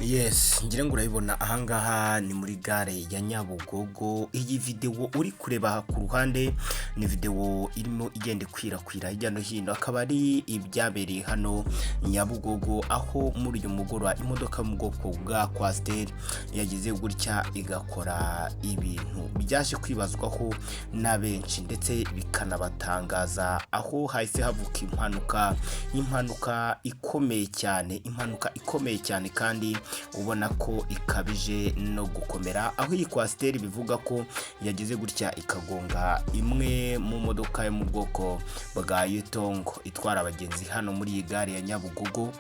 Yes, ngira ngo urayibona ahangaha ni muri gare ya Nyabugogo. Iyi video uri kureba ku ruhande ni video irimo igenda ikwirakwira hirya no hino, akaba ari ibyabereye hano Nyabugogo, aho muri uyu mugoroba imodoka mu bwoko bwa kwasiteri yagize gutya igakora ibintu byaje kwibazwaho na benshi ndetse bikanabatangaza, aho hahise havuka impanuka ikomeye cyane kandi ubona ko ikabije no gukomera, aho iyi kwasiteri bivuga ko yagize gutya ikagonga imwe mu modoka yo mu bwoko bwa Yutongo itwara abagenzi hano muri iyi gare ya Nyabugogo.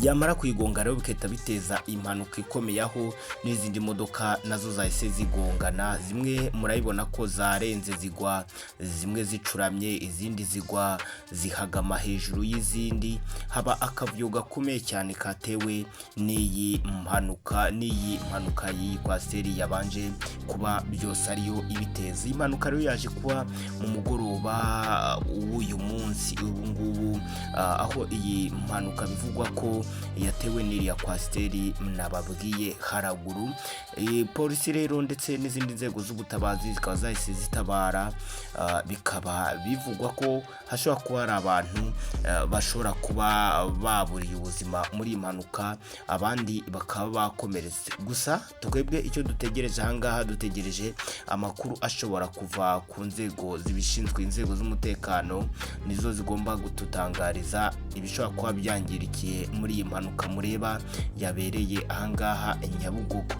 Yamara kuyigonga rero bikahita biteza impanuka ikomeye, aho n'izindi modoka nazo zahise zigongana. Zimwe murayibona ko zarenze zigwa, zimwe zicuramye, izindi zigwa zihagama hejuru y'izindi. Haba akavuyo gakomeye cyane katewe n'iyi mpanuka y'iyi kwasiteri yabanje kuba byose ariyo ibiteza. Impanuka rero yaje kuba mu mugoroba w'uyu munsi ubu ngubu, aho iyi mpanuka bivugwa ko yatewe n'iriya kwasiteri nababwiye haraguru. Polisi rero ndetse n'izindi nzego z'ubutabazi zikaba zahise zitabara, bikaba bivugwa ko hashobora kuba hari abantu bashobora kuba baburiye ubuzima muri iyi mpanuka, abandi bakaba bakomeretse. Gusa twebwe icyo dutegereje ahangaha, dutegereje amakuru ashobora kuva ku nzego zibishinzwe. Inzego z'umutekano nizo zigomba gututangariza ibishobora kuba byangirikiye muri iyi mpanuka mureba yabereye ahangaha Nyabugogo.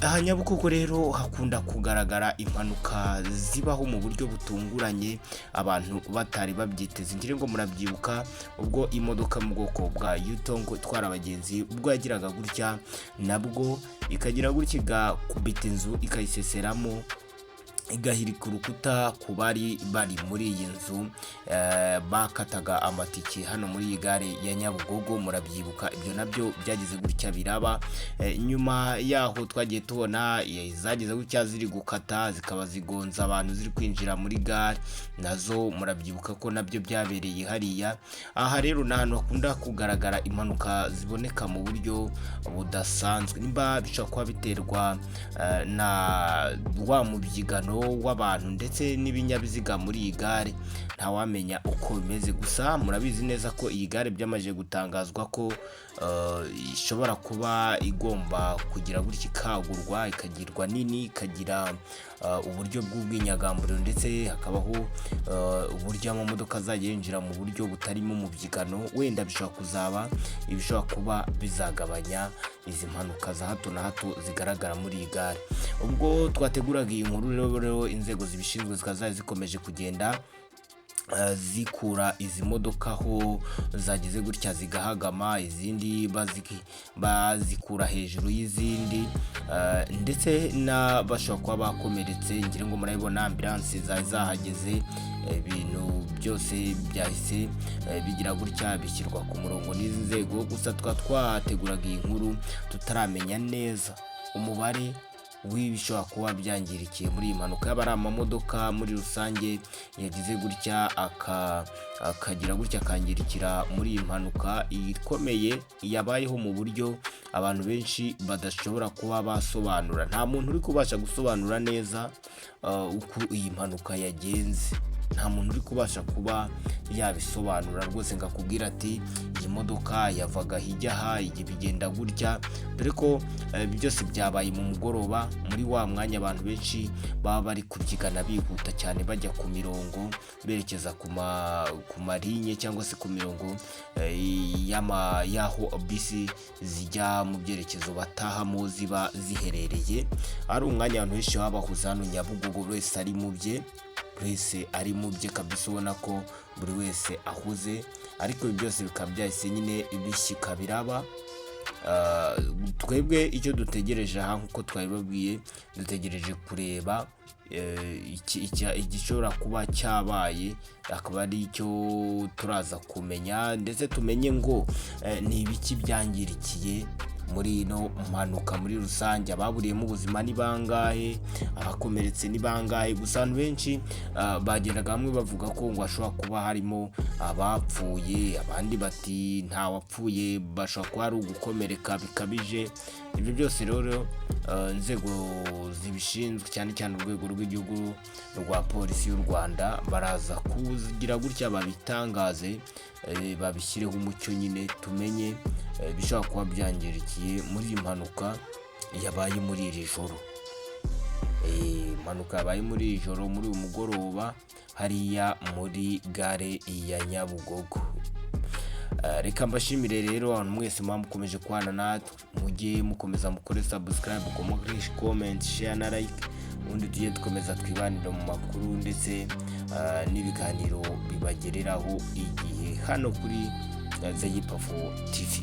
Aha Nyabugogo rero hakunda kugaragara impanuka zibaho mu buryo butunguranye, abantu batari babyiteze. Ngira ngo murabyibuka ubwo imodoka mu bwoko bwa Yutongo itwara abagenzi ubwo yagiraga gutya, nabwo ikagira gutya igakubita inzu ikayiseseramo, igahirika urukuta ku bari muri iyi nzu bakataga amatike hano muri iyi gare ya Nyabugogo. Murabyibuka ibyo nabyo byagize gutya biraba. Nyuma yaho twagiye tubona zagize gutya ziri gukata zikaba zigonza abantu ziri kwinjira muri gare, nazo murabyibuka ko nabyo byabereye hariya. Aha rero ni ahantu hakunda kugaragara impanuka ziboneka mu buryo budasanzwe. Nimba bishobora kuba biterwa na wa mubyigano w'abantu ndetse n'ibinyabiziga muri iyi gare, ntawamenya uko bimeze. Gusa murabizi neza ko iyi gare byamaze gutangazwa ko ishobora kuba igomba kugira gutya ikagurwa, ikagirwa nini, ikagira uburyo bw'ubwinyagamburiro, ndetse hakabaho uburyo amamodoka azajya yinjira mu buryo butarimo umubyigano. Wenda bishobora kuzaba ibishobora kuba bizagabanya izi mpanuka za hato na hato zigaragara muri iyi gare. Ubwo twateguraga iyi nkuru rero inzego zibishinzwe zikaza zikomeje kugenda zikura izi modoka aho zagize gutya zigahagama, izindi bazikura hejuru y'izindi, ndetse n'abashobora kuba bakomeretse. Ngira ngo murabibona ambulance zahageze, ibintu byose byahise bigira gutya bishyirwa ku murongo n'izi nzego. Gusa twateguraga iyi nkuru tutaramenya neza umubare w'ibishobora kuba byangirikiye muri iyi mpanuka, yaba ari amamodoka muri rusange yagize gutya akagira gutya akangirikira muri iyi mpanuka ikomeye yabayeho mu buryo abantu benshi badashobora kuba basobanura. Nta muntu uri kubasha gusobanura neza uko iyi mpanuka yagenze, nta muntu uri kubasha kuba yabisobanura rwose ngo akubwira ati iyi modoka yavaga hijya aha, igihe bigenda gutya, dore ko byose byabaye mu mugoroba muri wa mwanya abantu benshi baba bari kubyigana bihuta cyane bajya ku mirongo berekeza ku marinye cyangwa se ku mirongo y'aho bisi zijya mu byerekezo batahamo ziba ziherereye. Ari umwanya abantu benshi baba bahuza hano Nyabugogo, buri wese ari mu bye kabisa, ubona ko buri wese ahuze, ariko ibi byose bikaba byahise nyine bishyika biraba. Twebwe icyo dutegereje aha nk'uko twabibabwiye, dutegereje kureba igishobora kuba cyabaye, akaba ari icyo turaza kumenya, ndetse tumenye ngo ni ibiki byangirikiye muri ino mpanuka muri rusange. Ababuriyemo ubuzima ni bangahe, abakomeretse ni bangahe? Gusa abantu benshi bagendaga hamwe bavuga ko ngo hashobora kuba harimo abapfuye, abandi bati nta wapfuye, bashobora kuba ari ugukomereka bikabije. Ibyo byose rero inzego zibishinzwe cyane cyane urwego rw'igihugu rwa polisi y'u Rwanda baraza kugira gutya babitangaze, babishyireho umucyo nyine tumenye bishobora kuba byangirikiye muri iyi mpanuka yabaye muri iri joro. Impanuka yabaye muri iri joro, muri uyu mugoroba hariya muri gare ya Nyabugogo. Reka mbashimire rero abantu mwese mukomeje kubana natwe, mujye mukomeza mukore subscribe, comment, share na like, ubundi tujye dukomeza twibanira mu makuru ndetse n'ibiganiro bibagereraho igihe hano kuri The Impanuka TV.